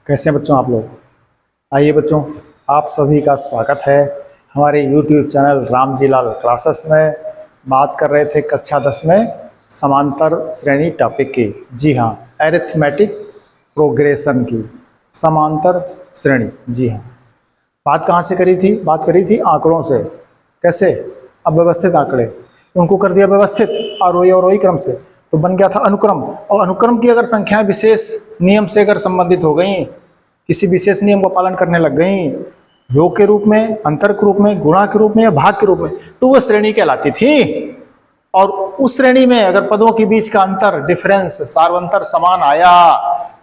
कैसे हैं बच्चों आप लोग। आइए बच्चों, आप सभी का स्वागत है हमारे YouTube channel Ramji Lal classes में। बात कर रहे थे कक्षा 10 में समांतर श्रेणी टॉपिक की। जी हाँ, एरिथमेटिक प्रोग्रेशन की समांतर श्रेणी। जी हाँ, बात कहाँ से करी थी? बात करी थी आंकड़ों से। कैसे? अव्यवस्थित आंकड़े, उनको कर दिया व्यवस्थित आरोही क्रम से, तो बन गया था अनुक्रम। और अनुक्रम की अगर संख्याएं विशेष नियम से अगर संबंधित हो गई, किसी विशेष नियम का पालन करने लग गई, योग के रूप में, अंतर के रूप में, गुणा के रूप में या भाग के रूप में, तो वह श्रेणी कहलाती थी। और उस श्रेणी में अगर पदों के बीच का अंतर, डिफरेंस, सार्वंतर समान आया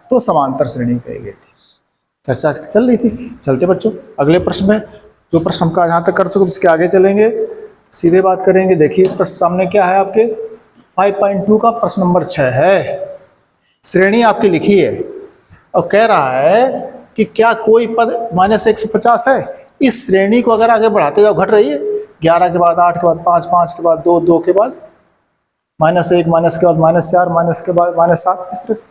तो समांतर श्रेणी कही गई थी। चर्चा चल रही थी। चलते बच्चों अगले प्रश्न में। जो प्रश्न हम यहाँ तक कर चुके उसके आगे चलेंगे, सीधे बात करेंगे। देखिए प्रश्न सामने क्या है आपके, 5.2 का प्रश्न नंबर 6 है। श्रेणी आपकी लिखी है और कह रहा है कि क्या कोई पद -150 है। इस श्रेणी को अगर आगे बढ़ाते जाओ, घट रही है। 11 के बाद 8 के बाद 5, 5 के बाद 2, 2 के बाद -1, माइनस के बाद -4, माइनस के बाद -7, इस तरह से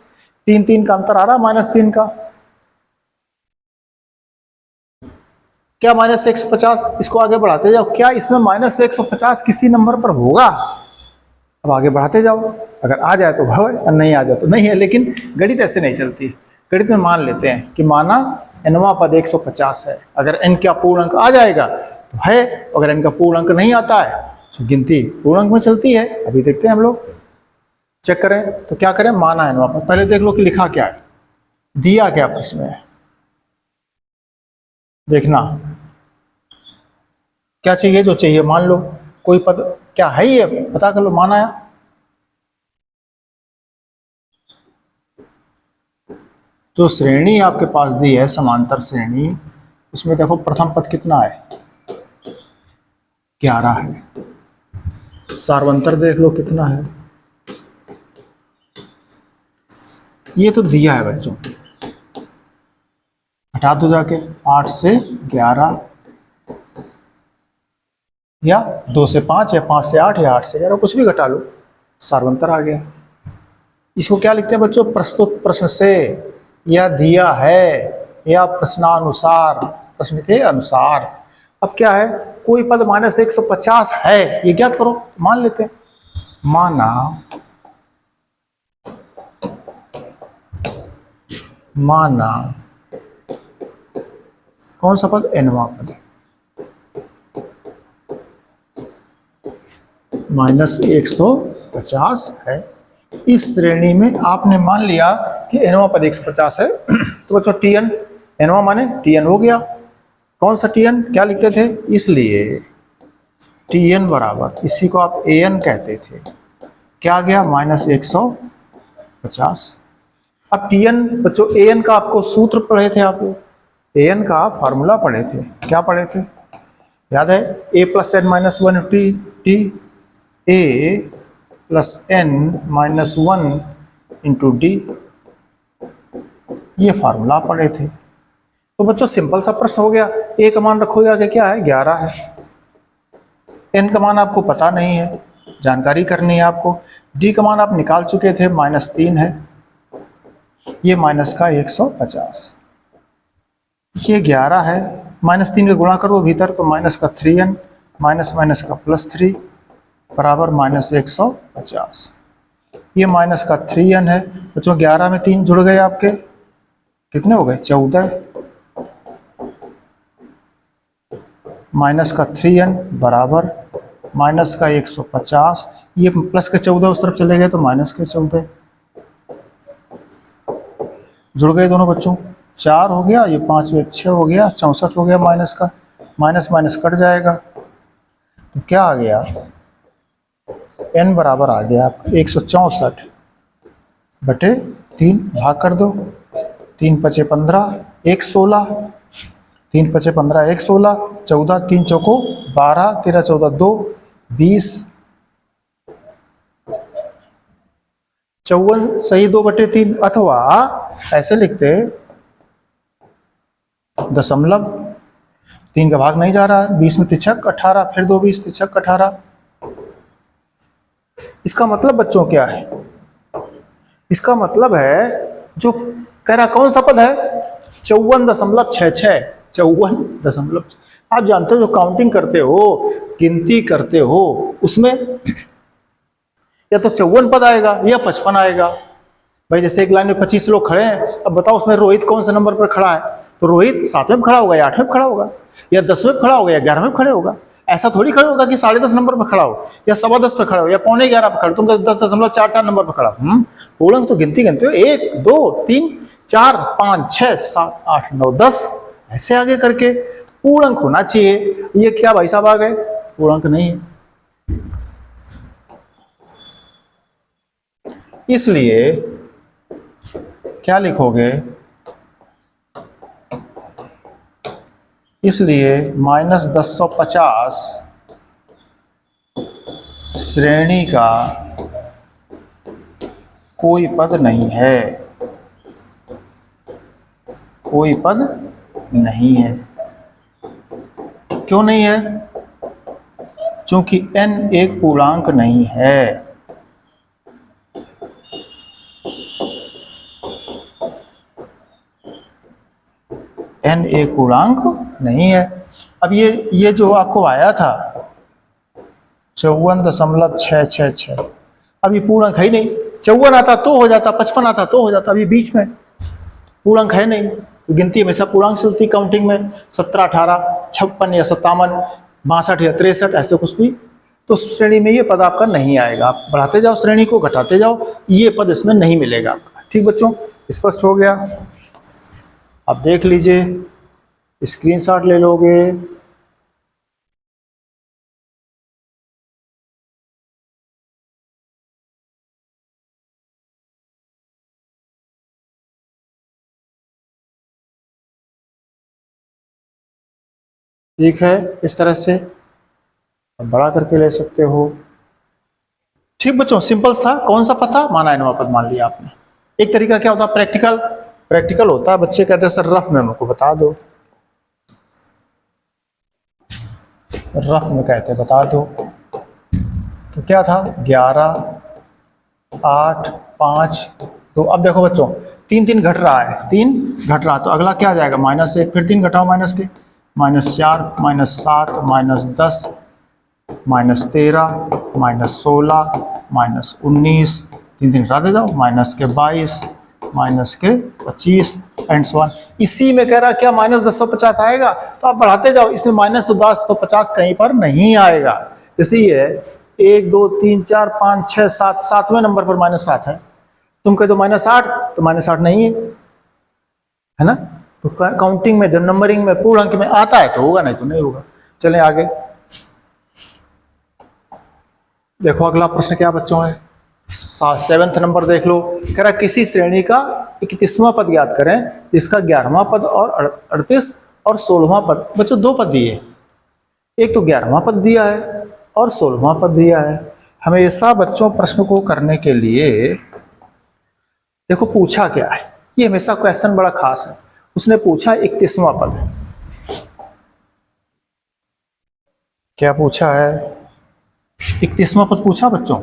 3, 3 का अंतर आ रहा है, -3 का। क्या -150? इसको आगे बढ़ाते जाओ, क्या इसमें -150 किसी नंबर पर होगा? अब आगे बढ़ाते जाओ, अगर आ जाए तो है और नहीं आ जाए तो नहीं है। लेकिन गणित ऐसे नहीं चलती। गणित में मान लेते हैं कि माना nवां पद 150 है, अगर n का पूर्ण अंक आ जाएगा तो है, अगर n का पूर्ण अंक नहीं आता है तो गिनती पूर्ण अंक में चलती है। अभी देखते हैं हम लोग, चेक करें तो क्या करें। माना nवां पद, पहले देख लो कि लिखा क्या है, दिया क्या प्रश्न में है। देखना क्या चाहिए, जो चाहिए मान लो। कोई पद क्या है, ये पता कर लो। माना है, जो श्रेणी आपके पास दी है समांतर श्रेणी, उसमें देखो प्रथम पद कितना है, 11 है। सार्वंतर देख लो कितना है, ये तो दिया है बच्चों। हटा दो जाके, 8 से 11 या 2 से 5 या 5 से 8 या 8 से 11, कुछ भी घटा लो, सार्वंतर आ गया। इसको क्या लिखते हैं बच्चों? प्रस्तुत प्रश्न से, या दिया है, या प्रश्नानुसार, प्रश्न के अनुसार। अब क्या है, कोई पद -150 है, ये ज्ञात करो। मान लेते हैं, माना कौन सा पद? nवां पद -150 है। इस श्रेणी में आपने मान लिया कि nवां पद 150 है। तो बच्चों tn, nवां माने tn हो गया। कौन सा tn? क्या लिखते थे? इसलिए tn बराबर, इसी को आप an कहते थे, क्या आ गया? -150। अब tn बच्चों, an का आपको सूत्र पढ़े थे आप लोग, an का फॉर्मूला पढ़े थे। क्या पढ़े थे? याद है? a + n - 1 t, a + n-1 × d, ये फार्मूला पढ़े थे। तो बच्चों सिंपल सा प्रश्न हो गया। a का मान रखोगे आगे, क्या है? 11 है। n का मान आपको पता नहीं है, जानकारी करनी है आपको। d का मान आप निकाल चुके थे, -3 है। ये माइनस का 150, ये 11 है। -3 का गुणा कर दो भीतर, तो -3n, माइनस का +3 बराबर -150। ये -3n है बच्चों। 11 में 3 जुड़ गए आपके, कितने हो गए? 14। -3n बराबर -150, ये +14 उस तरफ चले गए तो -14 जुड़ गए दोनों बच्चों। 4 हो गया, ये 5 में 6 हो गया, 64 हो गया। माइनस का माइनस कट जाएगा, तो क्या आ गया? n बराबर आ गया आपका 164 बटे 3, भाग कर दो। 3 × 5 = 15, 1 16, 3 × 5 = 15, 1 16, 14, 3 चौको 12, 13 14 2, 20, 54 सही 2/3। अथवा ऐसे लिखते, दशमलव 3 का भाग नहीं जा रहा है, 20 में तिछक 18, फिर 2 20, तिछक 18। इसका मतलब बच्चों क्या है? इसका मतलब है, जो कह रहा कौन सा पद है? 54.66, 54. आप जानते हो जो काउंटिंग करते हो, गिनती करते हो, उसमें या तो 54 पद आएगा या 55 आएगा। भाई जैसे एक लाइन में 25 लोग खड़े हैं, अब बताओ उसमें रोहित कौन से नंबर पर खड़ा है? तो रोहित 7वें में खड़ा होगा या 8वें में खड़ा होगा या 10वें में खड़ा होगा या 11वें में खड़े होगा। ऐसा थोड़ी खड़ा होगा कि 10.5 नंबर पर खड़ा हो या 10.15 पे खड़ा हो या 11:15 पे खड़ा हो, तुम 10.44 नंबर पर खड़ा हो। पूर्णांक तो गिनती गिनते हो, 1 2 3 4 5 6 7 8 9 10 ऐसे आगे करके पूर्णांक होना चाहिए। ये क्या भाई साहब आ गए? पूर्णांक नहीं है। इसलिए क्या लिखोगे? इसलिए -1050 श्रेणी का कोई पद नहीं है, कोई पद नहीं है। क्यों नहीं है? क्योंकि n एक पूर्णांक नहीं है। n एक पूर्णांक नहीं है। अब ये जो आपको आया था 54.666, अब ये पूर्णांक है ही नहीं। 54 आता तो हो जाता, 55 आता तो हो जाता, अभी बीच में पूर्णांक है नहीं। तो गिनती हमेशा पूर्णांक से होती काउंटिंग में, 17 18 56 या 57 62 या 63 ऐसे कुछ भी। तो श्रेणी में ये पद आपका नहीं आएगा। आप बढ़ाते जाओ श्रेणी को, घटाते जाओ, ये पद इसमें नहीं मिलेगा आपका। ठीक बच्चों, स्पष्ट हो गया? आप देख लीजिए, स्क्रीनशॉट ले लोगे। ठीक है, इस तरह से आप बड़ा करके ले सकते हो। ठीक बच्चों, सिंपल था। कौन सा पद था? माना नवा पद मान लिया आपने। एक तरीका क्या होता है? प्रैक्टिकल। प्रैक्टिकल होता है, बच्चे कहते हैं सर रफ में हमको बता दो, रफ में कहते बता दो। तो क्या था? 11 8 5 2। अब देखो बच्चों, 3 3 घट रहा है, 3 घट रहा, तो अगला क्या आ जाएगा? -1। फिर 3 घटाओ माइनस के, -4 -7 -10 -13 -16 -19, 3 3 घटाते जाओ, -22 -25 एंड सो ऑन। इसी में कह रहा क्या -1050 आएगा? तो आप बढ़ाते जाओ, इसमें -1050 कहीं पर नहीं आएगा। जैसे ये है 1 2 3 4 5 6 7, 7वें नंबर पर -8 है। तुम कह दो -8, तो -8 नहीं है ना? तो काउंटिंग में, जब नंबरिंग में, पूर्णांक में आता है तो होगा, नहीं तो नहीं होगा। चलें आगे। देखो अगला प्रश्न क्या बच्चों है? 7वें नंबर देख लो। कह रहा किसी श्रेणी का 31वां पद ज्ञात करें जिसका 11वां पद और 38 और 16वां पद। बच्चों 2 पद दिए, एक तो 11वां पद दिया है और 16वां पद दिया है। हमेशा बच्चों प्रश्न को करने के लिए देखो पूछा क्या है, ये हमेशा क्वेश्चन बड़ा खास है। उसने पूछा 31वां पद, क्या पूछा है? 31वां पद पूछा बच्चों।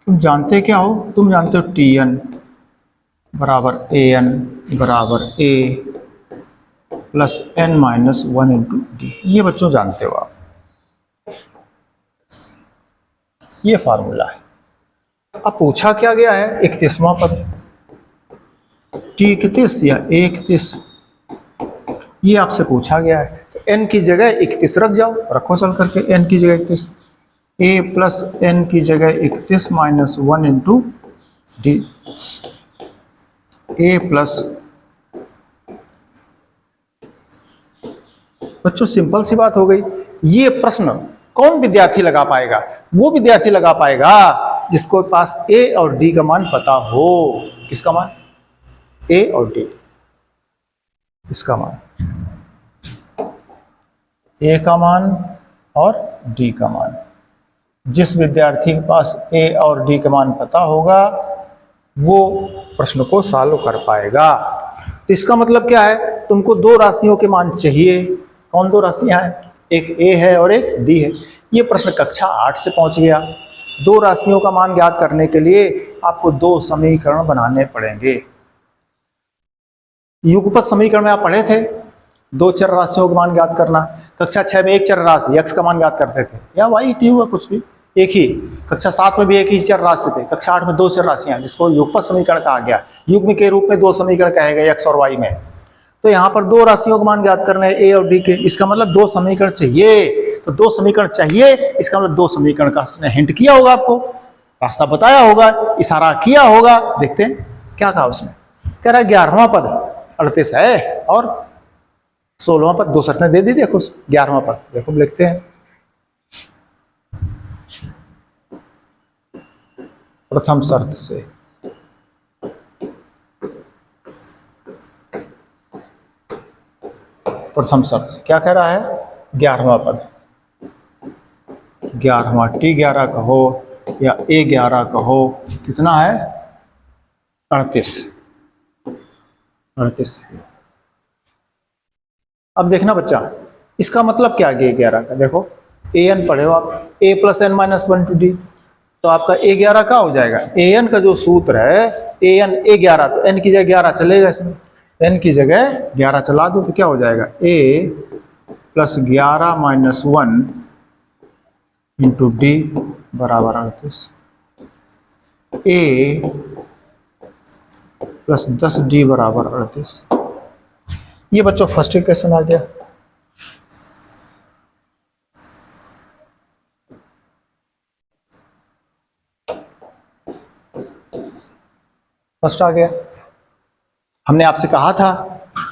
तुम जानते क्या हो? तुम जानते हो Tn बराबर An बराबर A plus n-1 into D. ये बच्चों जानते हो आप, ये फार्मूला है। अब पूछा क्या गया है? 31वां पद, T31 या A31, ये आपसे पूछा गया है। तो n की जगह 31 रख जाओ, रखो चल करके, n की जगह 31, a प्लस n की जगह 31 -1 इंटू डी, a प्लस। बच्चों सिंपल सी बात हो गई। ये प्रश्न कौन विद्यार्थी लगा पाएगा? वो विद्यार्थी लगा पाएगा जिसको पास a और d का मान पता हो। किसका मान? a और d, इसका मान, a का मान और d का मान। जिस विद्यार्थी के पास a और d का मान पता होगा वो प्रश्न को सॉल्व कर पाएगा। तो इसका मतलब क्या है? तुमको 2 राशियों के मान चाहिए। कौन 2 राशियां हैं? एक a है और एक d है। ये प्रश्न कक्षा 8 से पहुंच गया। 2 राशियों का मान ज्ञात करने के लिए आपको 2 समीकरण बनाने पड़ेंगे। युगपत समीकरण में आप पढ़े थे, दो चर राशियों का मान ज्ञात करना। कक्षा 6 में एक चर राशि x का मान ज्ञात करते थे, या y t हुआ कुछ भी एक ही। कक्षा 7 में भी एक ही चर राशि थे। कक्षा 8 में दो चर राशियां जिसको युगपत समीकरण कहा गया। युग्म के रूप में दो समीकरण कहे गए x और y में। तो यहाँ पर दो राशियों का मान ज्ञात करने a और d के, इसका मतलब दो समीकरण चाहिए। तो दो समीकरण चाहिए, इसका मतलब दो समीकरण का उसने हिंट किया होगा, आपको रास्ता बताया होगा, इशारा किया होगा। देखते हैं क्या कहा उसने। कह रहा है 11वां पद 38 है और 16वां पद, दो शर्तें दे दी। देखो 11वां पद देखो लिखते हैं। प्रथम शर्त से क्या कह रहा है? 11वां पद, 11वां T11 कहो या A11 कहो, कितना है? 38। अब देखना बच्चा, इसका मतलब क्या है A11 का? देखो an पढ़े हो आप, a + n - 1 to d, तो आपका A11 का हो जाएगा। an का जो सूत्र है an A11, तो n की जगह 11 चलेगा, इसमें n की जगह 11 चला दो तो क्या हो जाएगा? a + 11 - 1 इंटू d बराबर 38। a + 10d बराबर 38। ये बच्चों फर्स्ट इक्वेशन आ गया। फर्स्ट आ गया। हमने आपसे कहा था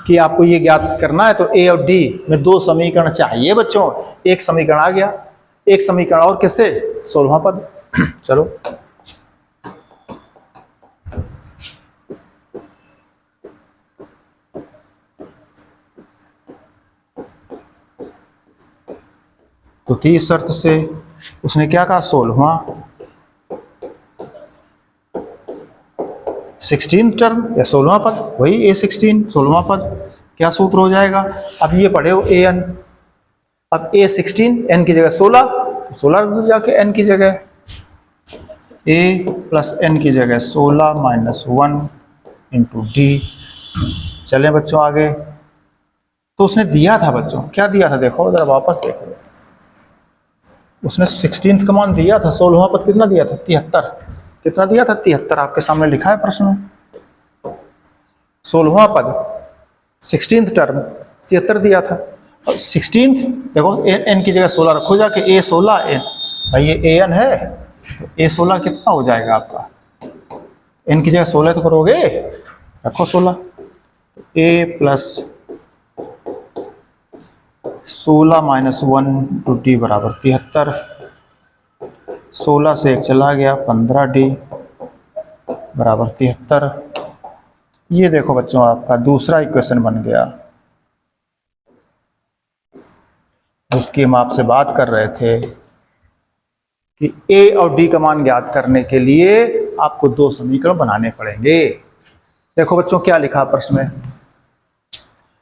कि आपको ये ज्ञात करना है, तो a और d में दो समीकरण चाहिए बच्चों। एक समीकरण आ गया, एक समीकरण और किससे? 16वां पद। चलो तो 30 शर्त से उसने क्या कहा? 16वां 16 टर्म या 16वां पद, वही A16 16वां पद। क्या सूत्र हो जाएगा? अब ये पढ़े हो an, अब A16 n की जगह 16, 16 रख दो जाके n की जगह, a + n की जगह 16 - 1 इंटू d। चलें बच्चों आगे। तो उसने दिया था बच्चों, क्या दिया था? देखो जरा वापस देखो, उसने 16th का मान दिया था। 16वां पद कितना दिया था? 73। कितना दिया था? 73। आपके सामने लिखा है प्रश्न में। 16वां पद 16th टर्म 73 दिया था। और 16th देखो n की जगह 16 रखो जाके, A16 n, भाई ये an है, तो A16 कितना हो जाएगा आपका? n की जगह 16 तो करोगे, रखो 16। a + 16 - 1 टू d बराबर 73। 16 से 1 चला गया, 15d बराबर 73। ये देखो बच्चों आपका दूसरा इक्वेशन बन गया, जिसकी हम आपसे बात कर रहे थे कि a और d का मान ज्ञात करने के लिए आपको दो समीकरण बनाने पड़ेंगे। देखो बच्चों क्या लिखा प्रश्न में,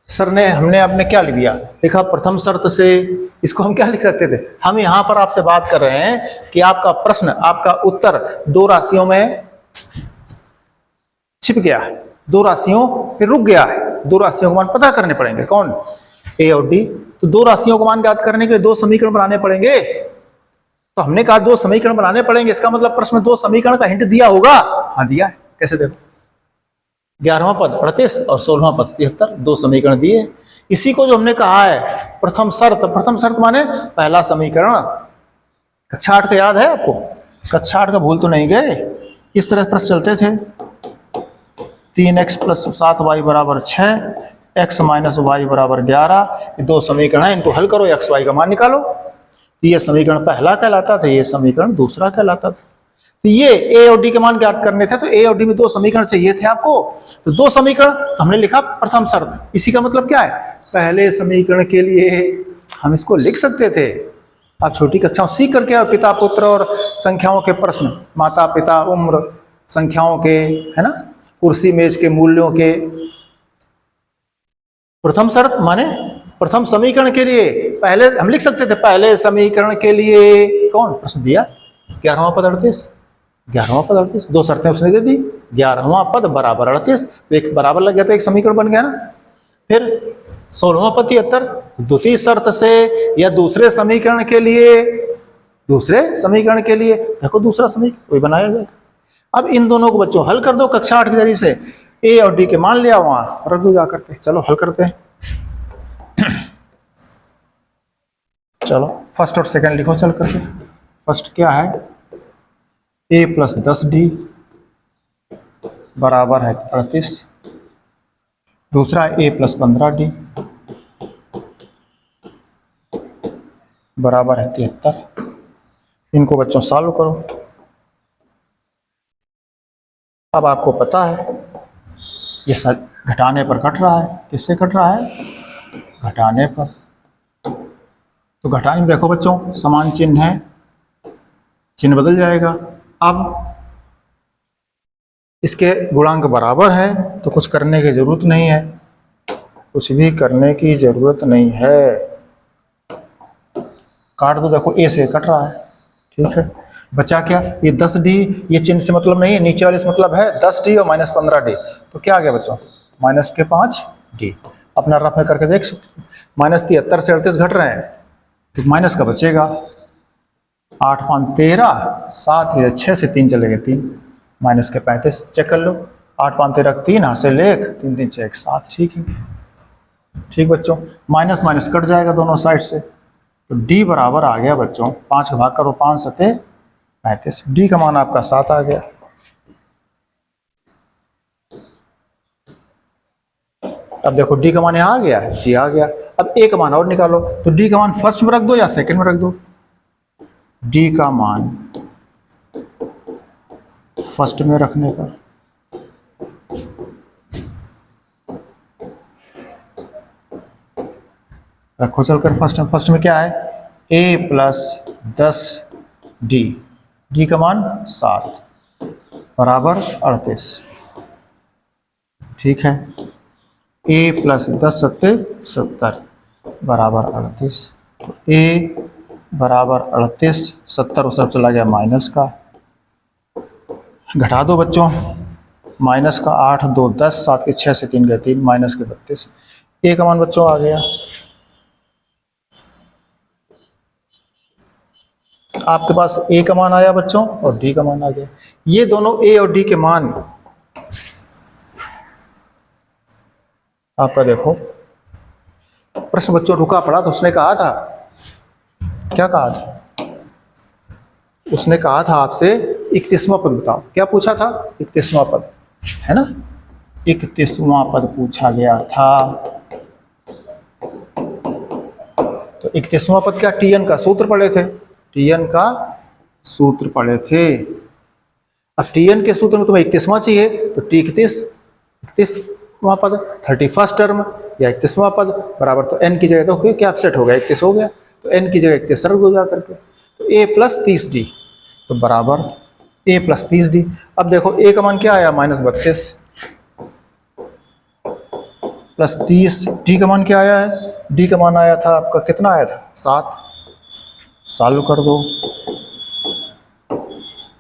सर ने हमने आपने क्या लिख दिया? लिखा प्रथम शर्त से। इसको हम क्या लिख सकते थे? हम यहां पर आपसे बात कर रहे हैं कि आपका प्रश्न, आपका उत्तर दो राशियों में छिप गया है, दो राशियों पे रुक गया है। दो राशियों का मान पता करने पड़ेंगे, कौन? a और d। तो दो राशियों का मान ज्ञात करने के लिए दो समीकरण बनाने पड़ेंगे। तो हमने कहा दो समीकरण बनाने पड़ेंगे, इसका मतलब प्रश्न दो समीकरण का हिंट दिया होगा। हाँ दिया है। कैसे? देखो 11वां पद 38 और 16वां पद 73, दो समीकरण दिए। इसी को जो हमने कहा है प्रथम शर्त। प्रथम शर्त माने पहला समीकरण। कक्षा 8 का याद है आपको? कक्षा 8 का भूल तो नहीं गए? इस तरह प्रश्न चलते थे, 3x + 7y बराबर 6, x - y बराबर 11। ये दो समीकरण है, इनको हल करो, x y का मान निकालो। तो ये समीकरण पहला कहलाता था, ये समीकरण दूसरा कहलाता था। तो ये a और d के मान ज्ञात करने थे, तो a और d में दो समीकरण चाहिए थे आपको। तो दो समीकरण हमने लिखा प्रथम शर्त। इसी का मतलब क्या है? पहले समीकरण के लिए हम इसको लिख सकते थे। आप छोटी कक्षाओं सीख करके पिता पुत्र और संख्याओं के प्रश्न, माता पिता उम्र संख्याओं के, है ना, कुर्सी मेज के मूल्यों के। प्रथम शर्त माने प्रथम समीकरण के लिए पहले हम लिख सकते थे, पहले समीकरण के लिए कौन? प्रश्न दिया 11वां पद 38, 11वां पद 38, दो शर्तें उसने दे दी। 11वां पद बराबर 38, तो एक बराबर लग गया तो एक समीकरण बन गया ना। फिर 16वां पद 73, द्वितीय शर्त से या दूसरे समीकरण के लिए, देखो दूसरा समीकरण वही बनाया जाएगा। अब इन दोनों को बच्चों हल कर दो कक्षा 8 की तरीके से, ए और डी के मान लिया वहां रख दो जा करके। चलो हल करते हैं। चलो फर्स्ट और सेकंड लिखो चल करके। फर्स्ट क्या है, a प्लस 10d बराबर है 38, दूसरा a प्लस 15d बराबर है 73। इनको बच्चों सॉल्व करो। अब आपको पता है ये घटाने पर घट रहा है, किससे घट रहा है, घटाने पर। तो घटाने में देखो बच्चों समान चिन्ह है, चिन्ह बदल जाएगा। अब इसके गुणांक बराबर है तो कुछ करने की जरूरत नहीं है, कुछ भी करने की जरूरत नहीं है। काट दो, देखो ए से कट रहा है, ठीक है। बचा क्या, ये 10d, ये चिन्ह से मतलब नहीं है, नीचे वाले से मतलब है 10d और माइनस 15d, तो क्या आ गया बच्चों, माइनस के 5d। अपना रफ में करके देख सकते, माइनस 73 से 38 घट रहे हैं, तो माइनस का बचेगा 8 5 13, 7 या 6 से 3 चले गए 3, माइनस के 35। चेक कर लो, 8 5 13 3 हासिल 1, 3 3 6 7, ठीक है। ठीक बच्चों, माइनस माइनस कट जाएगा दोनों साइड से, तो d बराबर आ गया बच्चों 5 का भाग करो 5 सते 35, d का मान आपका 7 आ गया। अब देखो d का मान यहाँ आ गया, जी आ गया। अब a का मान और निकालो, तो d का मान फर्स्ट में रख दो या सेकंड में रख दो, d का मान फर्स्ट में रखने पर रखो चलकर फर्स्ट में क्या है, a प्लस 10d, d का मान 7 बराबर 38, ठीक है। a प्लस 10 सत्ते 70 बराबर 38, तो a बराबर 38, 70 उस तरफ चला गया माइनस का, घटा दो बच्चों, माइनस का 8 2 10, 7 के 6 से 3 गए 3, माइनस के 32, a का मान बच्चों आ गया। आपके पास a का मान आया बच्चों और d का मान आ गया। ये दोनों a और d के मान आपका देखो, प्रश्न बच्चों रुका पड़ा तो उसने कहा था, क्या कहा था, उसने कहा था आपसे 31वां पद बताओ। क्या पूछा था, 31वां पद है ना, 31वां पद पूछा गया था। तो 31वां पद क्या, tn का सूत्र पढ़े थे, tn का सूत्र पढ़े थे। अब tn के सूत्र में तुम्हें 31वां चाहिए, तो t 31वां पद 31st टर्म या 31वां पद बराबर, तो n की जगह देखो क्या अपसेट हो गया, 31 हो गया, तो n की जगह 31 रख दो जा करके, तो a प्लस 30d, तो बराबर a प्लस 30d। अब देखो a का मान क्या आया, माइनस 32 प्लस 30, d का मान क्या आया है, d का मान आया था आपका कितना आया था 7, सॉल्व कर दो,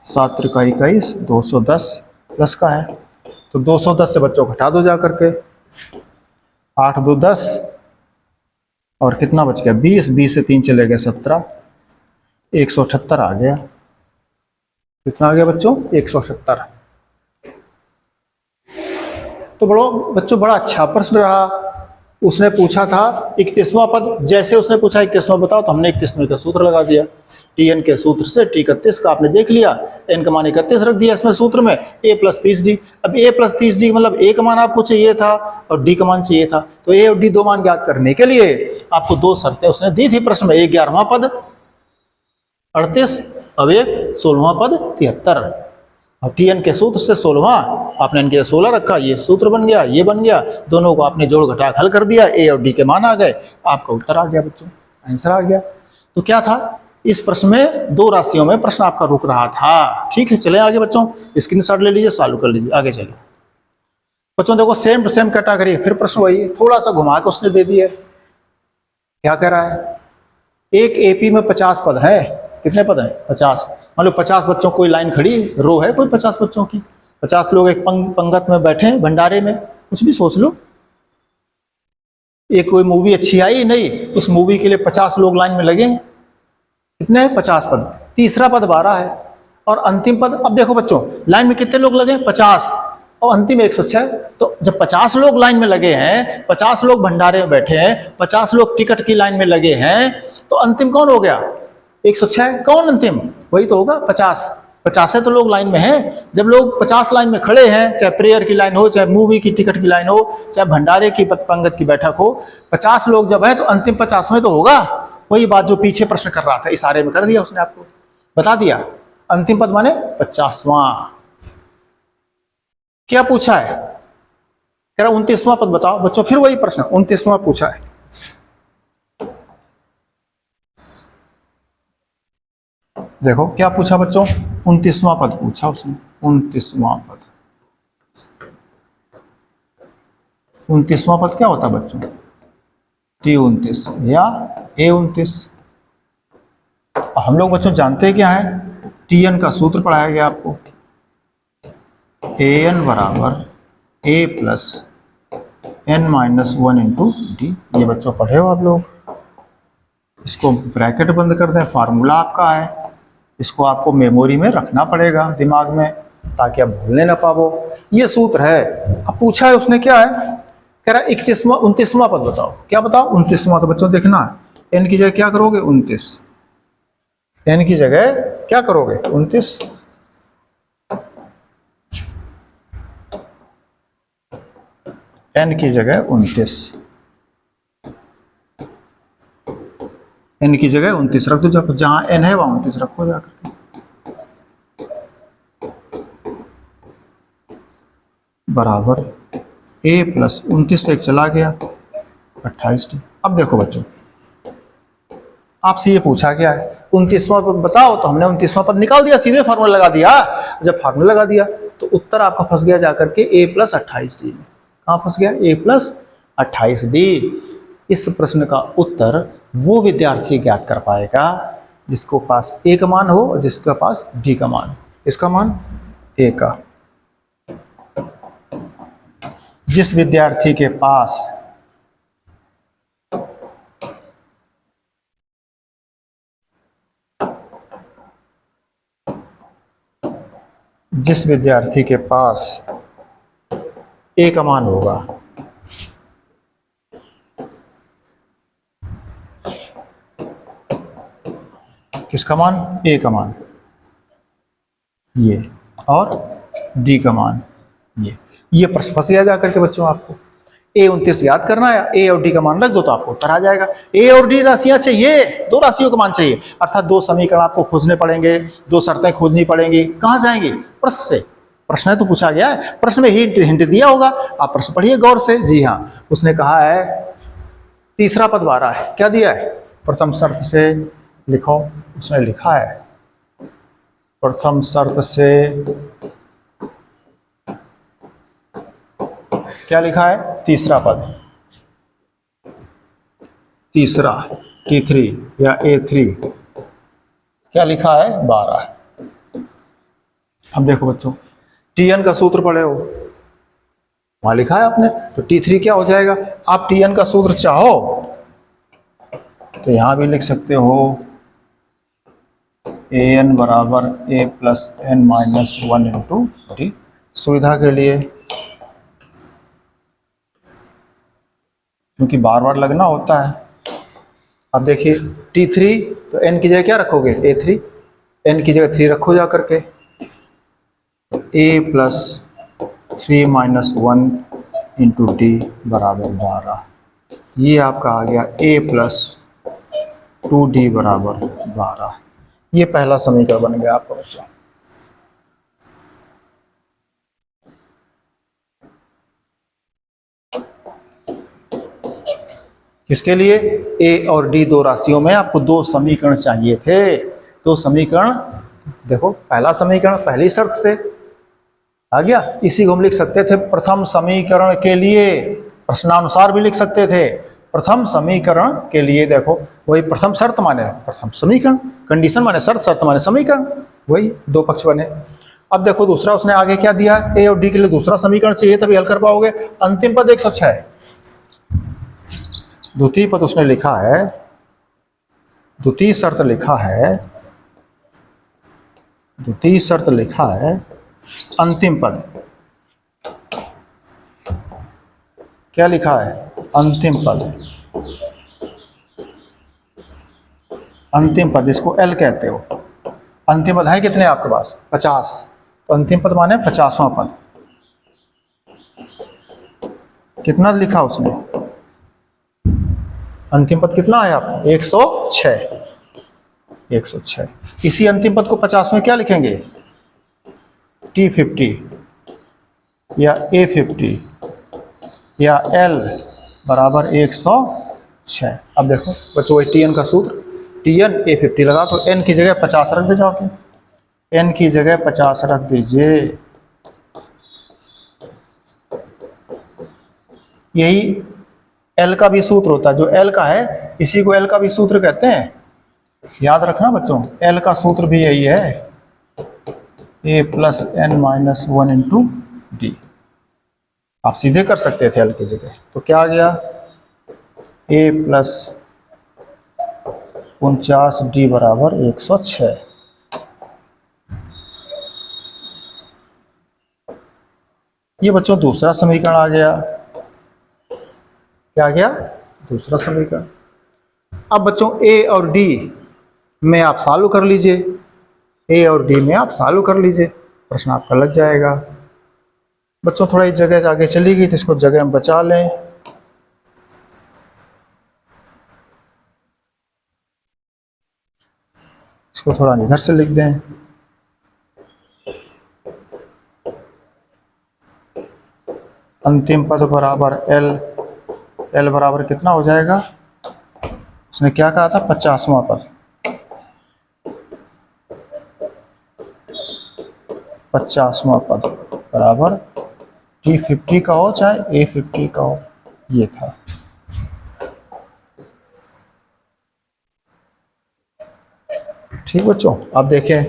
7 त्रिका 21, 210 प्लस का है, तो 210 से बच्चों घटा दो जा करके, 8 2 10 और कितना बच गया 20, 20 से 3 चले गए 17, 178 आ गया। कितना आ गया बच्चों, 178। तो बच्चों बड़ा अच्छा प्रश्न रहा। उसने पूछा था 31वां पद, जैसे उसने पूछा 31वां बताओ, तो हमने 31वें का सूत्र लगा दिया, tn के सूत्र से t 31 का आपने देख लिया, n का मान 31 रख दिया इसमें सूत्र में, a प्लस 30d। अब a प्लस 30d मतलब a का मान आपको चाहिए था और d का मान चाहिए था, तो a और d दो मान ज्ञात करने के लिए आपको दो शर्तें उसने दी थी प्रश्न में, एक 11वां पद 38, अब एक 16वां पद 73, और tn के सूत्र से 16वां आपने इनके 16 रखा, ये सूत्र बन गया, ये बन गया, दोनों को आपने जोड़ घटा हल कर दिया, a और d के मान आ गए, आपका उत्तर आ गया बच्चों, आंसर आ गया। तो क्या था, इस प्रश्न में दो राशियों में प्रश्न आपका रुक रहा था। ठीक है, चले आगे बच्चों, स्क्रीनशॉट ले लीजिए, सॉल्व कर लीजिए, आगे चलिए बच्चों। देखो सेम टू सेम कैटेगरी, फिर प्रश्न वही थोड़ा सा घुमा के उसने दे दिया। क्या कह रहा है, एक एपी में 50 पद है, कितने पद है 50, मान लो 50 बच्चों कोई लाइन खड़ी रो है कोई 50 बच्चों की, 50 लोग एक पंगत में बैठे हैं भंडारे में, कुछ भी सोच लो। ये कोई मूवी अच्छी आई नहीं, उस मूवी के लिए 50 लोग लाइन में लगे हैं। कितने हैं? 50 पद। तीसरा पद 12 है और अंतिम पद, अब देखो बच्चों लाइन में कितने लोग लगे? 50 और अंतिम 106। तो जब 50 लोग लाइन में लगे हैं, 50 लोग भंडारे में बैठे हैं, 50 लोग टिकट की लाइन में लगे हैं, तो अंतिम कौन हो गया? 106। कौन अंतिम? वही तो होगा 50। 50 तो लोग लाइन में हैं। जब लोग 50 लाइन में खड़े हैं, चाहे प्रेयर की लाइन हो, चाहे मूवी की टिकट की लाइन हो, चाहे भंडारे की पंगत की बैठक हो, 50 लोग जब है तो अंतिम 50वें तो होगा। वही बात जो पीछे प्रश्न कर रहा था, इशारे में कर दिया उसने, आपको बता दिया। अंतिम पद माने 50वां। क्या पूछा है? कह रहा 29वां पद बताओ। बच्चों फिर वही प्रश्न, 29वां पूछा है। देखो क्या पूछा बच्चों, 29वां पद पूछा उसने। 29वां पद, 29वां पद क्या होता है बच्चों? T29 या A29। हम लोग बच्चों जानते हैं क्या है? TN का सूत्र पढ़ाया गया आपको, AN बराबर A plus N-1 into D. ये बच्चों पढ़े हो आप लोग। इसको ब्रैकेट बंद कर दें, फार्मूला आपका है। इसको आपको मेमोरी में रखना पड़ेगा, दिमाग में, ताकि आप भूलने ना पाओ। ये सूत्र है। अब पूछा है उसने क्या है, कह रहा 29वां पद बताओ। क्या बताओ? 29वां। तो बच्चों देखना, n की जगह क्या करोगे? 29। n की जगह क्या करोगे? 29। n की जगह 29, n की जगह 29 रख दो। जाकर जहां n है वहां 29 रखो जाकर। बराबर a प्लस 29 से एक चला गया 28t। अब देखो बच्चों, आपसे ये पूछा गया है 29वां पद बताओ, तो हमने 29वां पद निकाल दिया, सीधे फार्मूला लगा दिया। जब फार्मूला लगा दिया तो उत्तर आपका फंस गया जाकर के a प्लस 28d में। कहाँ फंस गया? a plus 28d। इस प्रश्न का उत्तर वो विद्यार्थी ज्ञात कर पाएगा जिसको पास a का मान हो और जिसके पास d का मान। इसका मान a का। जिस विद्यार्थी के पास a का मान होगा, किसका मान? a का मान ये, और d का मान ये प्रश्न फंस गया जाकर के बच्चों। आपको A29 याद करना है, a और d का मान रख दो तो आपको उत्तर आ जाएगा। a और d राशियां चाहिए, दो राशियों का मान चाहिए, अर्थात दो समीकरण आपको खोजने पड़ेंगे, दो शर्तें खोजनी पड़ेंगी। कहां जाएंगी? प्रश्न से। प्रश्न तो पूछा गया है, प्रश्न में हिंट दिया होगा, आप प्रश्न पढ़िए गौर से। जी हाँ, उसने कहा है तीसरा पद 12 है। क्या दिया है? प्रथम शर्त से लिखो। उसने लिखा है प्रथम शर्त से, क्या लिखा है? तीसरा पद, तीसरा T3 या A3, क्या लिखा है? 12। अब देखो बच्चों, TN का सूत्र पढ़े हो, वहां लिखा है आपने, तो T3 क्या हो जाएगा? आप TN का सूत्र चाहो तो यहां भी लिख सकते हो, AN बराबर A plus N-1 into D. सुविधा के लिए, क्योंकि बार बार लगना होता है। अब देखिए T3, तो n की जगह क्या रखोगे? A3। n की जगह 3 रखो जा करके, a plus 3 minus 1 into D बराबर 12। ये आपका आ गया a प्लस 2d बराबर 12। ये पहला समीकरण बन गया आपका बच्चों। किसके लिए? a और d दो राशियों में आपको दो समीकरण चाहिए थे। दो समीकरण, देखो पहला समीकरण पहली शर्त से आ गया, इसी को हम लिख सकते थे प्रथम समीकरण के लिए, प्रश्नानुसार भी लिख सकते थे। प्रथम समीकरण के लिए देखो, वही प्रथम शर्त माने प्रथम समीकरण, कंडीशन माने शर्त, शर्त माने समीकरण, वही दो पक्ष बने। अब देखो दूसरा उसने आगे क्या दिया, ए और डी के लिए दूसरा समीकरण चाहिए तभी हल कर पाओगे। अंतिम पद 106, द्वितीय पद उसने लिखा है, द्वितीय शर्त लिखा है, द्वितीय शर्त लिखा है अंतिम पद, क्या लिखा है, अंतिम पद, अंतिम पद इसको एल कहते हो। अंतिम पद है कितने आपके पास, 50, तो अंतिम पद माने 50वां पद। कितना लिखा उसने, अंतिम पद कितना आया आपको, 106, 106। इसी अंतिम पद को 50 में क्या लिखेंगे, T50 या A50 या L बराबर 106। अब देखो बच्चों वही TN का सूत्र, TN A50 लगा तो N की जगह 50 रख दे जाओगे, N की जगह 50 रख दीजिए। यही L का भी सूत्र होता है, जो L का है इसी को L का भी सूत्र कहते हैं, याद रखना बच्चों। L का सूत्र भी यही है, A plus N minus 1 into D. आप सीधे कर सकते थे L की जगह, तो क्या आ गया, A प्लस 49D बराबर 106। ये बच्चों दूसरा समीकरण आ गया, क्या आ गया, दूसरा समीकरण। अब बच्चों A और D में आप सॉल्व कर लीजिए, A और D में आप सॉल्व कर लीजिए, प्रश्न आपका लग जाएगा। बच्चों थोड़ा इस जगह आगे चली गई तो इसको जगह हम बचा लें। इसको थोड़ा इधर से लिख दें। अंतिम पद बराबर L, L बराबर कितना हो जाएगा, उसने क्या कहा था, 50वां पद, 50वां पद बराबर T50 का हो चाहे A50 का हो, ये था। ठीक बच्चों, अब देखें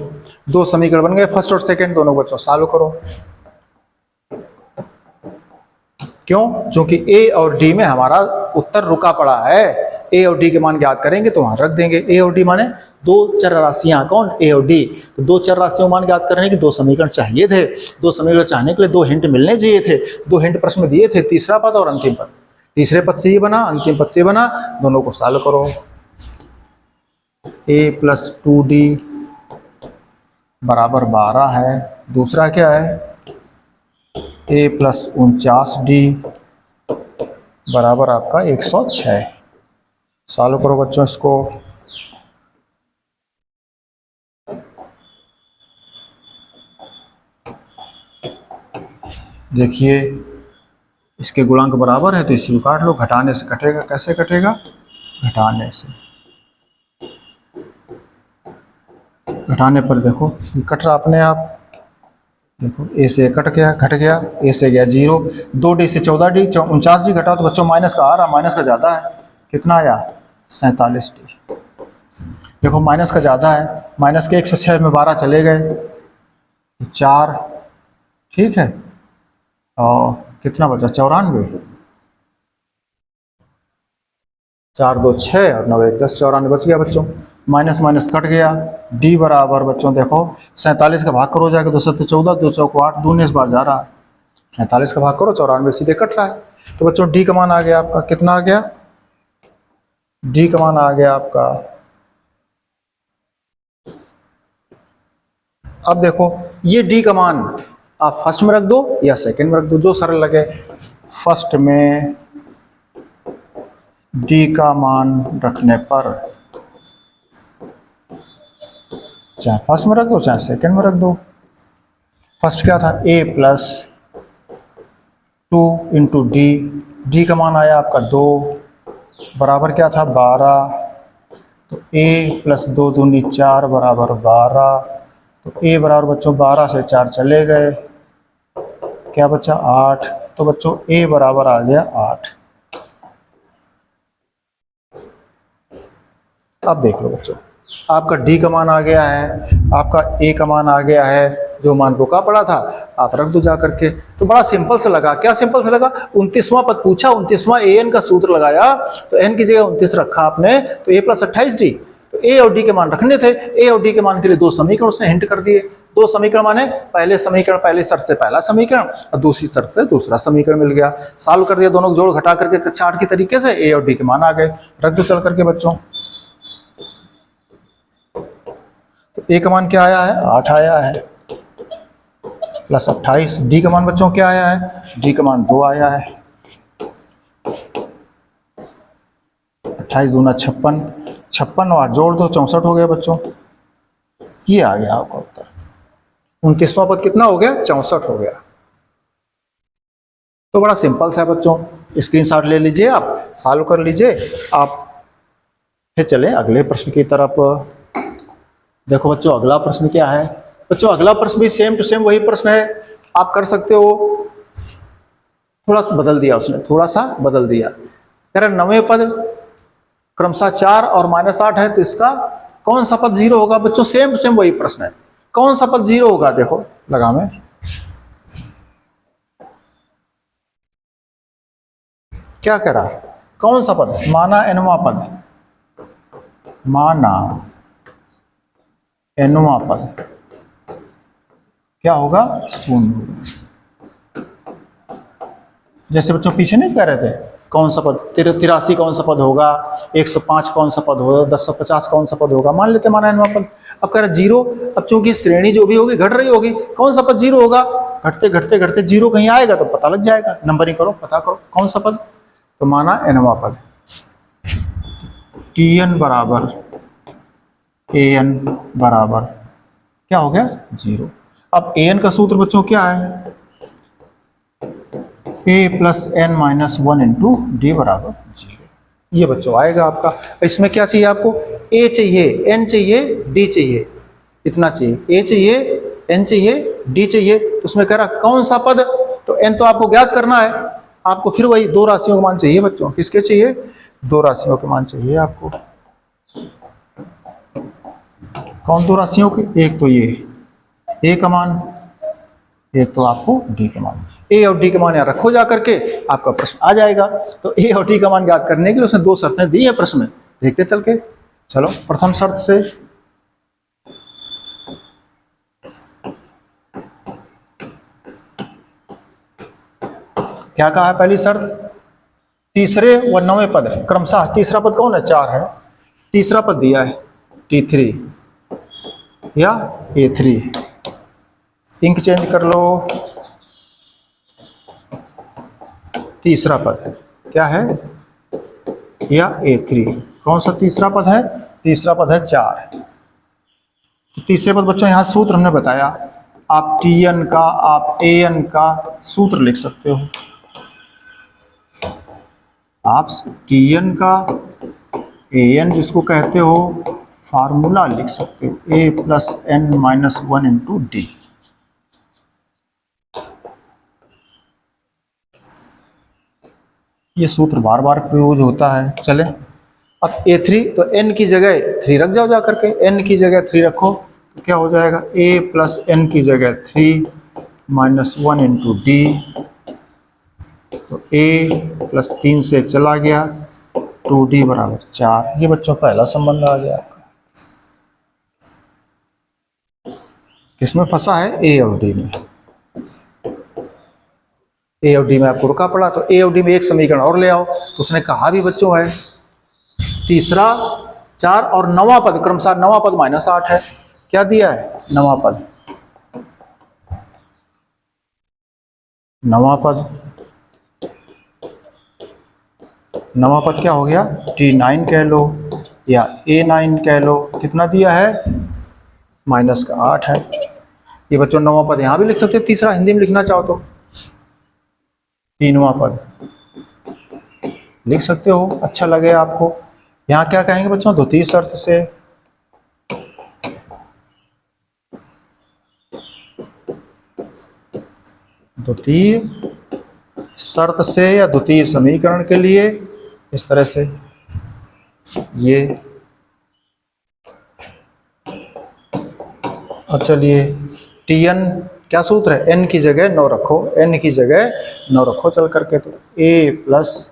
दो समीकरण बन गए, फर्स्ट और सेकंड दोनों बच्चों सॉल्व करो। क्यों, क्योंकि A और D में हमारा उत्तर रुका पड़ा है। A और D के मान ज्ञात करेंगे तो वहां रख देंगे। A और D माने दो चर राशियां, कौन, A और D। तो दो चर राशियों मान ज्ञात करने के दो समीकरण चाहिए थे, दो समीकरण चाहने के लिए दो हिंट मिलने चाहिए थे, दो हिंट प्रश्न में दिए थे, तीसरा पद और अंतिम पद। तीसरे पद से ये बना, अंतिम पद से बना, दोनों को सॉल्व करो। A प्लस 2D बराबर 12 है, दूसरा क्या है, A प्लस 49D बराबर आपका 106। सॉल्व करो बच्चों इसको। देखिए इसके गुणांक बराबर है तो इसी को काट लो, घटाने से कटेगा, कैसे कटेगा, घटाने से, घटाने पर देखो ये कट रहा अपने आप, देखो A से कट गया, घट गया, A से गया 0, 2D से 14D, 49D घटाओ तो बच्चों माइनस का आ रहा, माइनस का ज़्यादा है, कितना आया, 47D। देखो माइनस का ज़्यादा है, माइनस के 106 में 12 चले गए, 4, ठीक है, और कितना बचा, 94, 4 2 6 और 9 1 10, 94 बच गया बच्चों। माइनस माइनस कट गया, D बराबर बच्चों देखो 47 का भाग करो जाके, 2 7 14, 2 चौक 8, 2 19 बार जा रहा है, 47 का भाग करो, 94 सीधे कट रहा है। तो बच्चों D का मान आ गया आपका, कितना आ गया, D का मान आ गया आपका, अब देखो ये D का मान आप फर्स्ट में रख दो या सेकंड में रख दो, जो सरल लगे। फर्स्ट में D का मान रखने पर चाहे फर्स्ट में रख दो चाहे सेकंड में रख दो। फर्स्ट क्या था, A plus 2 into D, D का मान आया आपका 2 बराबर क्या था 12, तो A प्लस 2 दूनी 4 बराबर 12, तो A बराबर बच्चों 12 से 4 चले गए, क्या बचा 8, तो बच्चों A बराबर आ गया 8। अब देख लो बच्चों, आपका D का मान आ गया है, आपका A का मान आ गया है, जो मान रुका पड़ा था आप रख दो जा करके। तो बड़ा सिंपल से लगा। क्या सिंपल से लगा? 29वां पद पूछा, 29वां an का सूत्र लगाया, तो n की जगह 29 रखा आपने, तो a + 28d। तो a और d के मान रखने थे। a और d के मान के लिए दो समीकरण उसने हिंट कर दिए। दो समीकरण माने पहले समीकरण पहले शर्त से पहला समीकरण और दूसरी शर्त से दूसरा समीकरण मिल गया। सॉल्व कर दिया, दोनों को जोड़ घटा करके कक्षा 8 की तरीके से a और d के मान आ गए। रख दो चल करके बच्चों। तो a का मान क्या आया है? 8 आया है, प्लस 28। d का मान बच्चों क्या आया है? d का मान 2 आया है। 28 दूना 56, 56 और 8 जोड़ दो 64 हो गया बच्चों। ये आ गया आपका उत्तर। 29वां पद कितना हो गया? 64 हो गया। तो बड़ा सिंपल सा है बच्चों, स्क्रीनशॉट ले लीजिए, आप सॉल्व कर लीजिए। आप फिर चलें अगले प्रश्न की तरफ। देखो बच्चों अगला प्रश्न क्या है। बच्चों अगला प्रश्न भी सेम टू सेम वही प्रश्न है, आप कर सकते हो। थोड़ा बदल दिया उसने, थोड़ा सा बदल दिया। कह रहा 9वें पद क्रमशः 4 और -8 है, तो इसका कौन सा पद 0 होगा? बच्चों सेम टू सेम वही प्रश्न है, कौन सा पद 0 होगा? देखो लगा मैं, क्या कह रहा? कौन सा पद? माना nवां पद, माना nवां पद क्या होगा? 0। जैसे बच्चों पीछे नहीं कह रहे थे कौन सा पद, 83 कौन सा पद होगा, 105 कौन सा पद होगा, 1050 कौन सा पद होगा, मान लेते माना nवां पद। अब कह रहा 0। अब चूंकि श्रेणी जो भी होगी घट रही होगी, कौन सा पद 0 होगा? घटते घटते घटते 0 कहीं आएगा तो पता लग जाएगा, नंबरिंग करो, पता करो कौन सा पद। तो माना nवां पद, tn बराबर an बराबर क्या हो गया? 0। अब an का सूत्र बच्चों क्या है? a + n - 1 × d बराबर 0। ये बच्चों आएगा आपका। इसमें क्या चाहिए आपको? a चाहिए, n चाहिए, d चाहिए, इतना चाहिए। a चाहिए, n चाहिए, d चाहिए। तो उसमें कह रहा कौन सा पद? तो n तो आपको ज्ञात करना है, आपको फिर वही दो राशियों का मान चाहिए बच्चों। किसके चाहिए? दो राशियों के मान चाहिए आपको। कौन दो राशियों के? एक तो ये a का मान, एक तो आपको d का मान। a और d के मान यहाँ रखो जा करके, आपका प्रश्न आ जाएगा। तो a और d का मान ज्ञात करने के लिए उसने दो शर्तें दी है प्रश्न में, देखते चल के। चलो प्रथम शर्त से, क्या कहा है? पहली शर्त तीसरे व 9वें पद क्रमशः, तीसरा पद कौन है? 4 है। तीसरा पद दिया है t3 या a3, इंक चेंज कर लो। तीसरा पद क्या है? या a3। कौन सा तीसरा पद है? तीसरा पद है 4। तो तीसरे पद बच्चों यहाँ सूत्र हमने बताया, आप tn का, आप an का सूत्र लिख सकते हो। आप tn का an जिसको कहते हो फार्मूला लिख सकते हो, a + n - 1 × d। ये सूत्र बार बार प्रयोग होता है। चले अब a3, तो n की जगह 3 रख जाओ जा करके, n की जगह 3 रखो तो क्या हो जाएगा? a + n की जगह 3 - 1 × d। तो a + 3 से चला गया, 2d बराबर 4। ये बच्चों पहला संबंध आ गया आपका। किसमें फंसा है? a और d में। a और d में आपको रुका पड़ा, तो a और d में एक समीकरण और ले आओ। तो उसने कहा भी बच्चों है तीसरा 4 और 9वां पद क्रमशः, 9वां पद -8 है। क्या दिया है? 9वां पद, 9वां पद, 9वां पद क्या हो गया? t9 कह लो या a9 कह लो। कितना दिया है? -8 है। ये बच्चों 9वां पद यहाँ भी लिख सकते हो, तीसरा हिंदी में लिखना चाहो तो 3वां पद लिख सकते हो, अच्छा लगे आपको। यहाँ क्या कहेंगे बच्चों? द्वितीय शर्त से, द्वितीय शर्त से या द्वितीय समीकरण के लिए इस तरह से। ये अब चलिए टी एन क्या सूत्र है, एन की जगह 9 रखो, एन की जगह 9 रखो चल करके, तो ए प्लस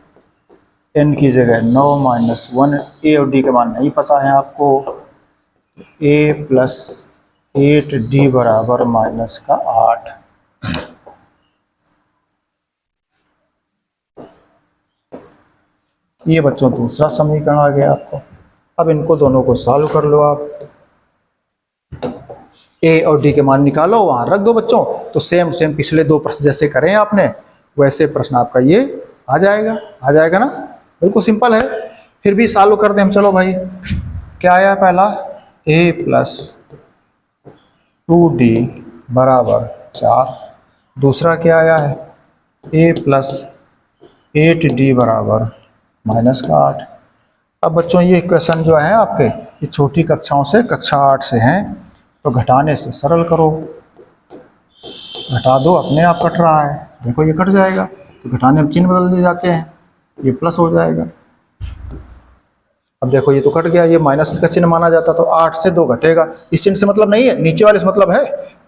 एन की जगह 9 माइनस 1, ए और डी के मान नहीं पता है आपको, ए प्लस 8 डी बराबर माइनस का 8। ये बच्चों दूसरा समीकरण आ गया आपको। अब इनको दोनों को सॉल्व कर लो आप, ए और डी के मान निकालो, वहां रख दो बच्चों। तो सेम सेम पिछले दो प्रश्न जैसे करें आपने वैसे प्रश्न आपका ये आ जाएगा ना, बिल्कुल सिंपल है। फिर भी सॉल्व कर दें हम, चलो भाई। क्या आया पहला, ए प्लस 2d बराबर 4। दूसरा क्या आया है, ए प्लस 8d बराबर माइनस का 8। अब बच्चों ये क्वेश्चन जो है आपके ये छोटी कक्षाओं से कक्षा 8 से हैं, तो घटाने से सरल करो, घटा दो, अपने आप कट रहा है, देखो ये कट जाएगा, तो घटाने में चिन्ह बदल दिए जाते हैं, ये प्लस हो जाएगा। अब देखो ये तो कट गया, ये माइनस का चिन्ह माना जाता, तो 8 से 2 घटेगा, इस चिन्ह से मतलब नहीं है, नीचे वाले से मतलब है।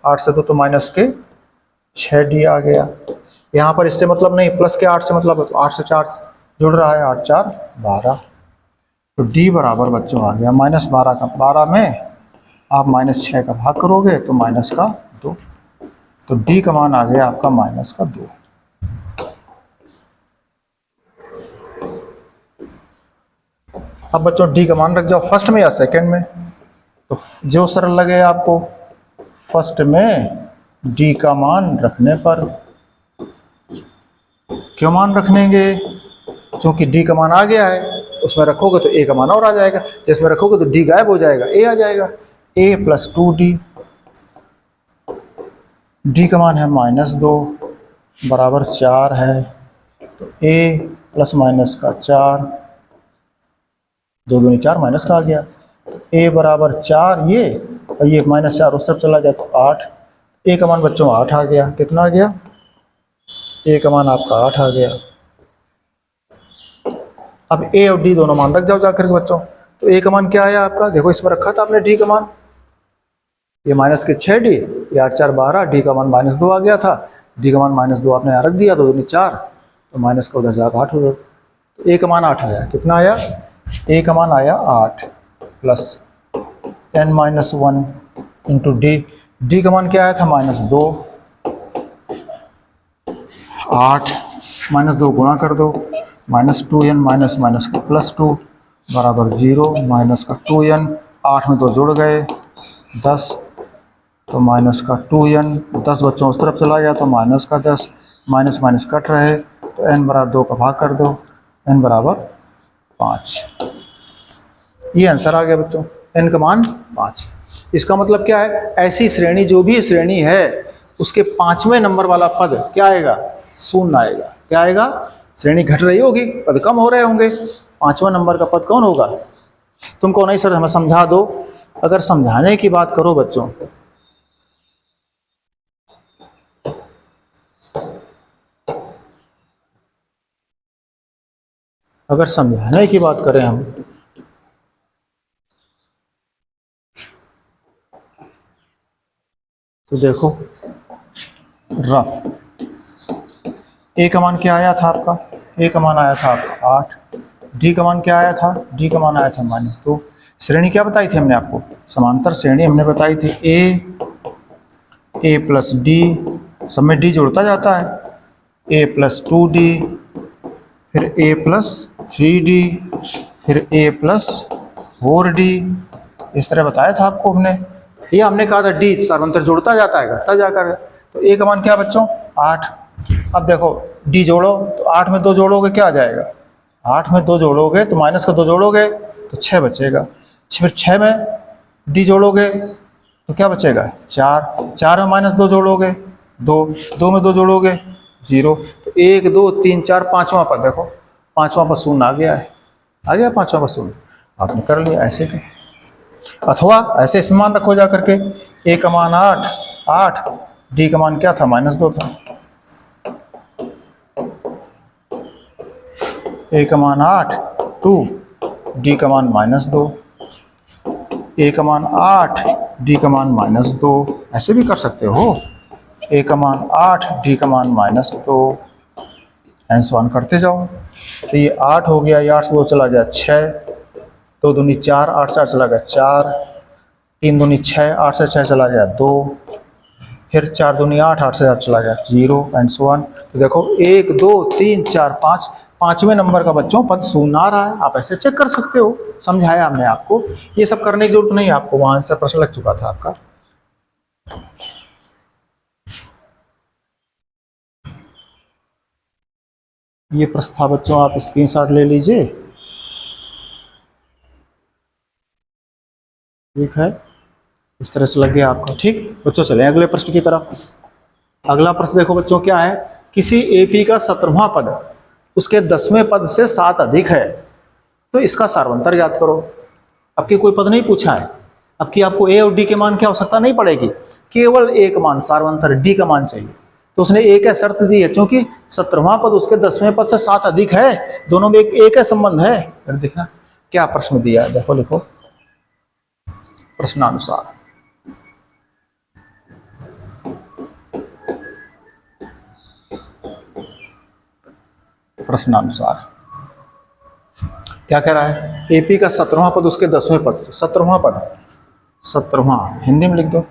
8 से 2 तो माइनस के 6d आ गया। यहाँ पर इससे मतलब नहीं, प्लस के 8 से मतलब है, तो 8 से 4 जुड़ रहा है, 8 4 12। तो d बराबर बच्चों आ गया -12 का, 12 में आप -6 का भाग करोगे तो माइनस का 2, तो d का मान आ गया आपका माइनस का 2। अब बच्चों d का मान रख जाओ फर्स्ट में या सेकंड में, तो जो सरल लगे आपको। फर्स्ट में d का मान रखने पर, क्यों मान रखेंगे, क्योंकि d का मान आ गया है, उसमें रखोगे तो a का मान और आ जाएगा, जिसमें रखोगे तो d गायब हो जाएगा, a आ जाएगा। a प्लस 2d, d का मान है -2 बराबर 4 है, तो a प्लस माइनस का 4, 2 दूनी 4 माइनस का आ गया, तो a बराबर 4 ये, और ये -4 उस तरफ चला गया तो 8। a का मान बच्चों 8 आ गया, कितना आ गया, a का मान आपका 8 आ गया। अब a और d दोनों मान रख जाओ जाकर के बच्चों, तो a का मान क्या आया आपका, देखो इसमें रखा था आपने d का मान, ये माइनस के 6d, ये 8 4 12, d का मान -2 आ गया था, d का मान -2 आपने यहाँ रख दिया, 2 दूनी 4, तो माइनस का उधर जाकर 8 हो गया, तो a का मान 8 आया, कितना आया, a का मान आया 8 प्लस n-1 इंटू d का मान क्या आया था -2, 8 -2 गुणा कर दो, -2n माइनस का +2 बराबर 0, माइनस का 2n, 8 में 2 जुड़ गए 10, तो माइनस का 2n, 10 बच्चों उस तरफ चला गया तो माइनस का 10, माइनस माइनस कट रहे, तो n बराबर 2 का भाग कर दो, n बराबर 5। ये आंसर आ गया बच्चों, n का मान 5। इसका मतलब क्या है, ऐसी श्रेणी जो भी श्रेणी है उसके 5वें नंबर वाला पद क्या आएगा, शून्य आएगा। क्या आएगा, श्रेणी घट रही होगी, पद कम हो रहे होंगे, 5वां नंबर का पद कौन होगा। तुमको नहीं सर हमें समझा दो, अगर समझाने की बात करो बच्चों, अगर समझाने की बात करें हम, तो देखो a का मान क्या आया था आपका, a का मान आया था आपका 8, d का मान क्या आया था, d का मान आया था -2। श्रेणी क्या बताई थी हमने आपको, समांतर श्रेणी हमने बताई थी a प्लस d, सब में d जुड़ता जाता है, a प्लस 2d, फिर a प्लस 3d, फिर a प्लस 4d, इस तरह बताया था आपको हमने। ये हमने कहा था d सर्वंतर जुड़ता जाता है, घटता जाकर, तो a का मान क्या बच्चों 8। अब देखो d जोड़ो, तो 8 में 2 जोड़ोगे क्या आ जाएगा, 8 में 2 जोड़ोगे तो माइनस का 2 जोड़ोगे तो 6 बचेगा, फिर 6 में d जोड़ोगे तो क्या बचेगा 4, 4 में -2 जोड़ोगे 2, 2 में 2 जोड़ोगे 0, तो 1 2 3 4 5वां पद देखो, 5वां पद शून्य आ गया है, आ गया 5वां पद शून्य, आपने कर लिया ऐसे भी। अथवा ऐसे समान रखो जा करके, a का मान 8, d का मान क्या था -2 था, a का मान 8 2, d का मान -2, a का मान 8 डी का मान -2, ऐसे भी कर सकते हो। ए का मान 8, डी का मान -2, एंड सो ऑन करते जाओ। तो ये 8 हो गया, ये 8 से 2 चला गया 6, 2 दूनी 4, 8 4 चला गया 4, 3 दूनी 6, 8 से 6 चला गया 2, फिर 4 दूनी 8, 8 से 8 चला गया 0, एंड सो ऑन। तो देखो 1 2 3 4 5, पांचवें नंबर का बच्चों पद शून्य आ रहा है। आप ऐसे चेक कर सकते हो, समझाया हमने आपको, ये सब करने की जरूरत नहीं है आपको, वहां से प्रश्न लग चुका था आपका। ये प्रस्ताव बच्चों आप स्क्रीनशॉट ले लीजिए, ठीक है, इस तरह से लग गया आपको। ठीक बच्चों, चले अगले प्रश्न की तरफ। अगला प्रश्न देखो बच्चों क्या है, किसी एपी का 17वां पद उसके 10वें पद से 7 अधिक है, तो इसका सार्वंतर ज्ञात करो। अब की कोई पद नहीं पूछा है, अब की आपको ए और डी के मान की आवश्यकता नहीं पड़ेगी, केवल एक मान सार्वंतर डी का मान चाहिए। तो उसने एक शर्त दी है, क्योंकि 17वां पद उसके 10वें पद से 7 अधिक है, दोनों में एक संबंध है। फिर देखना क्या प्रश्न दिया है, देखो लिखो प्रश्नानुसार। प्रश्नानुसार क्या कह रहा है, एपी का 17वां पद उसके 10वें पद से, 17वां पद, 17वां हिंदी में लिख दो।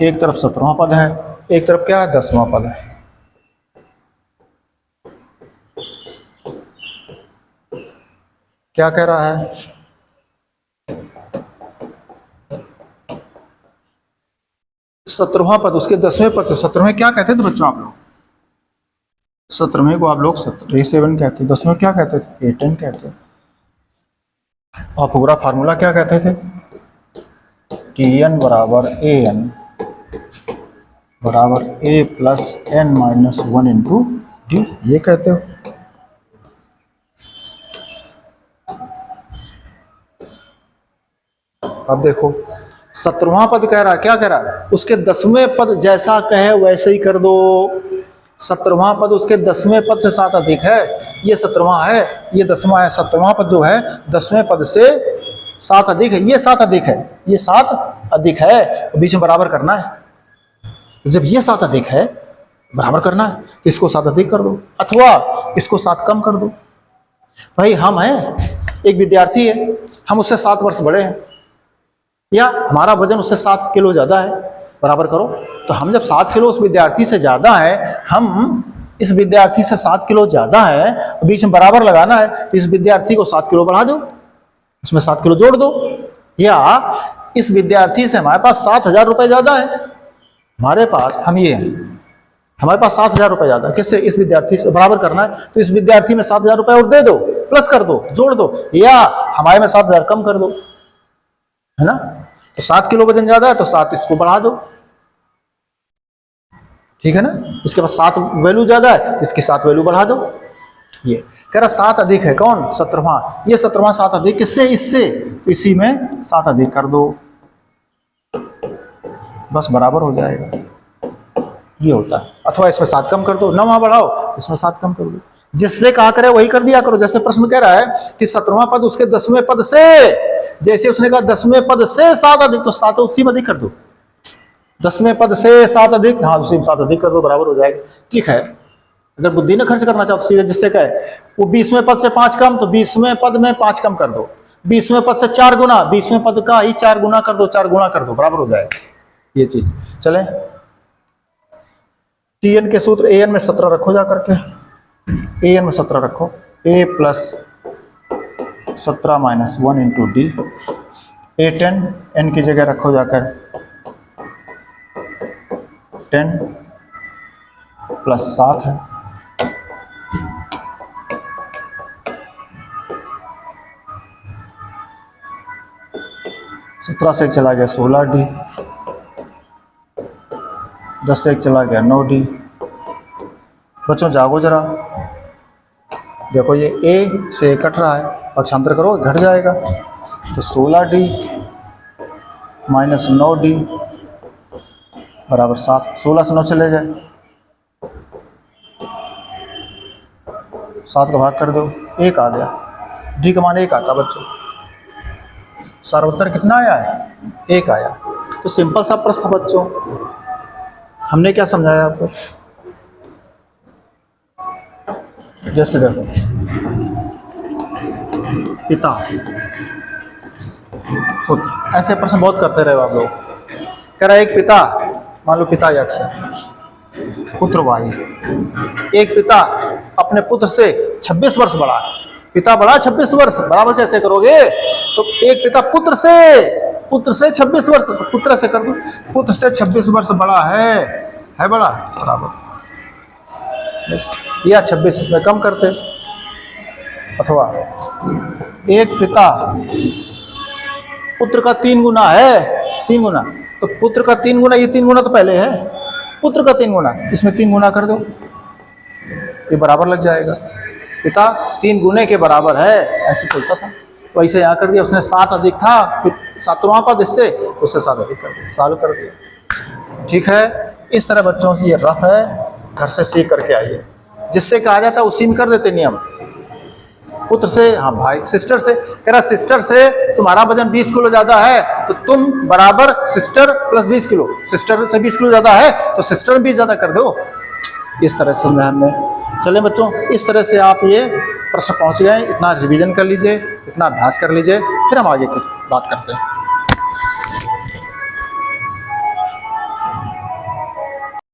एक तरफ 17वां पद है, एक तरफ क्या है, 10वां पद है। क्या कह रहा है, सत्रहवां पद उसके 10वें पद से, 17वें क्या कहते थे बच्चों आप लोग, 17वें को आप लोग A7 कहते, 10वें क्या कहते थे, A10 कहते। और पूरा फार्मूला क्या कहते थे, TN बराबर AN बराबर A plus N minus 1 into D, ये कहते हो। अब देखो 17वां पद कह रहा है, क्या कह रहा है, उसके 10वें पद जैसा कहे वैसे ही कर दो। 17वां पद उसके 10वें पद से 7 अधिक है, ये 17वां है, ये 10वां है। 17वां पद जो है 10वें पद से 7 अधिक है, ये 7 अधिक है, ये 7 अधिक है, तो बीच में बराबर करना है। तो जब ये 7 अधिक है, बराबर करना है, तो इसको 7 अधिक कर दो, अथवा इसको 7 कम कर दो। भाई हम हैं, एक विद्यार्थी है, हम उससे 7 वर्ष बड़े हैं, या हमारा वजन उससे 7 किलो ज्यादा है, बराबर करो। तो हम जब 7 किलो उस विद्यार्थी से ज्यादा है, हम इस विद्यार्थी से 7 किलो ज्यादा है, तो बीच में बराबर लगाना है, तो इस विद्यार्थी को 7 किलो बढ़ा दो, उसमें 7 किलो जोड़ दो। या इस विद्यार्थी से हमारे पास 7,000 रुपए ज्यादा है, हमारे पास, हम ये हैं, हमारे पास 7,000 रुपए ज्यादा, किससे, इस विद्यार्थी से बराबर करना है, तो इस विद्यार्थी में 7,000 रुपए और दे दो, प्लस कर दो, जोड़ दो, या हमारे में 7,000 कम कर दो, है ना। तो 7 किलो वजन ज्यादा है, तो 7 इसको बढ़ा दो, ठीक है ना। इसके पास 7 वैल्यू ज्यादा है, तो इसकी 7 वैल्यू बढ़ा दो। ये कह रहा 7 अधिक है, कौन, 17वां, ये 17वां 7 अधिक किससे, इससे, तो इसी में 7 अधिक कर दो, बस बराबर हो जाएगा, ये होता है। अथवा इसमें 7 कम कर दो, 9वां बढ़ाओ, इसमें 7 कम कर दो, जिससे कहा करे वही कर दिया करो। जैसे प्रश्न कह रहा है कि 17वां पद उसके 10वें पद से, जैसे उसने कहा 10वें पद से 7 अधिक, तो 7 उसी में अधिक कर दो, 10वें पद से 7 अधिक, हाँ उसी में 7 अधिक कर दो, बराबर हो जाएगा। ठीक है, अगर बुद्धि न खर्च करना चाहो सीधे, जिससे कहे वो 20वें पद से 5 कम, तो 20वें पद में 5 कम कर दो, 20वें पद से 4 गुना, 20वें पद का ही 4 गुना कर दो, 4 गुना कर दो, बराबर हो जाएगा, ये चीज। चले TN के सूत्र, AN में 17 रखो जा करके, AN में 17 रखो, A plus 17 minus 1 into D, A10 N की जगह रखो जाकर 10 प्लस 7 है, 17 से 1 चला गया 16 डी, 10 से 1 चला गया 9 डी। बच्चों जागो जरा, देखो ये A से कट रहा है, पक्षांतर करो घट जाएगा, तो 16 डी माइनस 9 डी बराबर 7, 16 से 9 चले जाए, 7 का भाग कर दो, 1 आ गया। डी का मान 1 आता बच्चों। सारा उत्तर कितना आया है? 1 आया। तो सिंपल सा प्रश्न था बच्चों। हमने क्या समझाया आपको? जैसे देखो, पिता पुत्र, ऐसे प्रश्न बहुत करते रहे आप लोग। कह रहा है एक पिता, मान लो पिता x है, पुत्र y। एक पिता अपने पुत्र से 26 वर्ष बड़ा है। पिता बड़ा 26 वर्ष, बराबर कैसे करोगे? तो एक पिता पुत्र से 26 वर्ष, तो पुत्र से कर दो। पुत्र से 26 वर्ष बड़ा है बड़ा, बराबर या 26 इसमें कम करते। अथवा एक पिता पुत्र का 3 गुना है, 3 गुना, तो पुत्र का 3 गुना, ये 3 गुना तो पहले है, पुत्र का 3 गुना, इसमें 3 गुना कर दो, ये बराबर लग जाएगा। पिता 3 गुने के बराबर है, ऐसे चलता था। तो ऐसे यहाँ कर दिया, उसने 7 अधिक था, 7वां पद इससे, तो उससे 7 अधिक कर दिया, सॉल्व कर दिया। ठीक है, इस तरह बच्चों से ये रफ है, घर से सीख करके आइए। जिससे कहा जाता है उसी में कर देते नियम। पुत्र से, हाँ भाई, सिस्टर से, कह रहा सिस्टर से तुम्हारा वजन 20 किलो ज्यादा है, तो तुम बराबर सिस्टर प्लस 20 किलो, सिस्टर से 20 किलो ज्यादा है तो सिस्टर में 20 ज्यादा कर दो। इस तरह से हमने, चले बच्चों, इस तरह से आप ये प्रश्न पहुंच गए। इतना रिवीजन कर लीजिए, इतना अभ्यास कर लीजिए, फिर हम आगे की बात करते हैं।